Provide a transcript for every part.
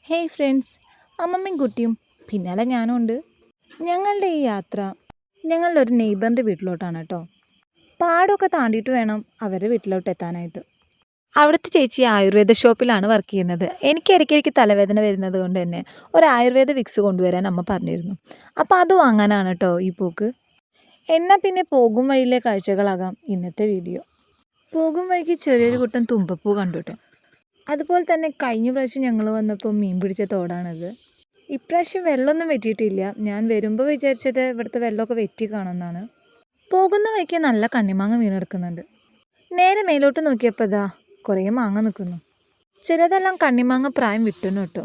Hey friends, അമ്മമ്മയും കുട്ടിയും പിന്നാലെ ഞാനും ഉണ്ട്. ഞങ്ങളുടെ ഈ യാത്ര ഞങ്ങളുടെ ഒരു നെയ്ബറിൻ്റെ വീട്ടിലോട്ടാണ് കേട്ടോ. പാടമൊക്കെ താണ്ടിയിട്ട് വേണം അവരുടെ വീട്ടിലോട്ട് എത്താനായിട്ട്. അവിടുത്തെ ചേച്ചി ആയുർവേദ ഷോപ്പിലാണ് വർക്ക് ചെയ്യുന്നത്. എനിക്ക് ഇടയ്ക്കിടയ്ക്ക് തലവേദന വരുന്നത് കൊണ്ട് തന്നെ ഒരു ആയുർവേദ വിക്സ് കൊണ്ടുവരാൻ അമ്മ പറഞ്ഞിരുന്നു. അപ്പോൾ അത് വാങ്ങാനാണ് കേട്ടോ ഈ പോക്ക്. എന്നാൽ പിന്നെ പോകും വഴിയിലെ കാഴ്ചകളാകാം ഇന്നത്തെ വീഡിയോ. പോകും വഴിക്ക് ചെറിയൊരു കൂട്ടം തുമ്പപ്പൂ കണ്ടു കേട്ടോ. അതുപോലെ തന്നെ കഴിഞ്ഞ പ്രാവശ്യം ഞങ്ങൾ വന്നപ്പോൾ മീൻ പിടിച്ച തോടാണിത്. ഇപ്രാവശ്യം വെള്ളമൊന്നും വെറ്റിയിട്ടില്ല. ഞാൻ വരുമ്പോൾ വിചാരിച്ചത് ഇവിടുത്തെ വെള്ളമൊക്കെ വെറ്റി കാണുമെന്നാണ്. പോകുന്ന വഴിക്ക് നല്ല കണ്ണിമാങ്ങ വീണെടുക്കുന്നുണ്ട്. നേരെ മേലോട്ട് നോക്കിയപ്പോൾ ഇതാ കുറേ മാങ്ങ നിൽക്കുന്നു. ചിലതെല്ലാം കണ്ണിമാങ്ങ പ്രായം വിട്ടുന്നു കേട്ടോ.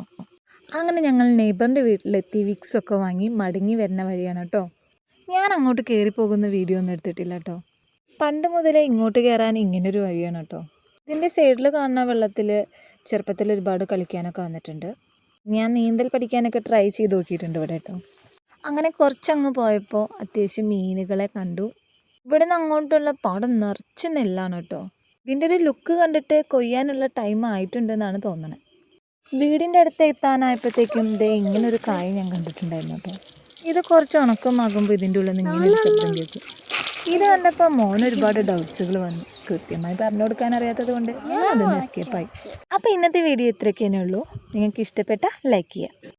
അങ്ങനെ ഞങ്ങൾ നെയ്ബറിൻ്റെ വീട്ടിലെത്തി വിക്സൊക്കെ വാങ്ങി മടങ്ങി വരുന്ന വഴിയാണ് കേട്ടോ. ഞാൻ അങ്ങോട്ട് കയറി പോകുന്ന വീഡിയോ ഒന്നും എടുത്തിട്ടില്ല കേട്ടോ. പണ്ട് മുതലേ ഇങ്ങോട്ട് കയറാൻ ഇങ്ങനൊരു വഴിയാണ് കേട്ടോ. ഇതിൻ്റെ സൈഡിൽ കാണുന്ന വെള്ളത്തിൽ ചെറുപ്പത്തിൽ ഒരുപാട് കളിക്കാനൊക്കെ വന്നിട്ടുണ്ട്. ഞാൻ നീന്തൽ പഠിക്കാനൊക്കെ ട്രൈ ചെയ്ത് നോക്കിയിട്ടുണ്ട് ഇവിടെ കേട്ടോ. അങ്ങനെ കുറച്ചങ്ങ് പോയപ്പോൾ അത്യാവശ്യം മീനുകളെ കണ്ടു. ഇവിടെ നിന്ന് അങ്ങോട്ടുള്ള പാടം നിറച്ച് നെല്ലാണ് കേട്ടോ. ഇതിൻ്റെ ഒരു ലുക്ക് കണ്ടിട്ട് കൊയ്യാനുള്ള ടൈം ആയിട്ടുണ്ടെന്നാണ് തോന്നുന്നത്. വീടിൻ്റെ അടുത്ത് എത്താനായപ്പോഴത്തേക്കും ഇതേ ഇങ്ങനൊരു കായ ഞാൻ കണ്ടിട്ടുണ്ടായിരുന്നു കേട്ടോ. ഇത് കുറച്ച് ഉണക്കമാകുമ്പോൾ ഇതിൻ്റെ ഉള്ളിൽ നിന്ന് ഇങ്ങനൊരു ശബ്ദം കേൾക്കും. ഇത് കണ്ടപ്പോൾ മോന് ഒരുപാട് ഡൗട്ട്സുകൾ വന്നു. കൃത്യമായി പറഞ്ഞു കൊടുക്കാൻ അറിയാത്തത് കൊണ്ട് ഞാൻ അതൊന്ന് എസ്കേപ്പായി. അപ്പോൾ ഇന്നത്തെ വീഡിയോ ഇത്രയൊക്കെ തന്നെ ഉള്ളൂ. നിങ്ങൾക്ക് ഇഷ്ടപ്പെട്ട ലൈക്ക് ചെയ്യുക.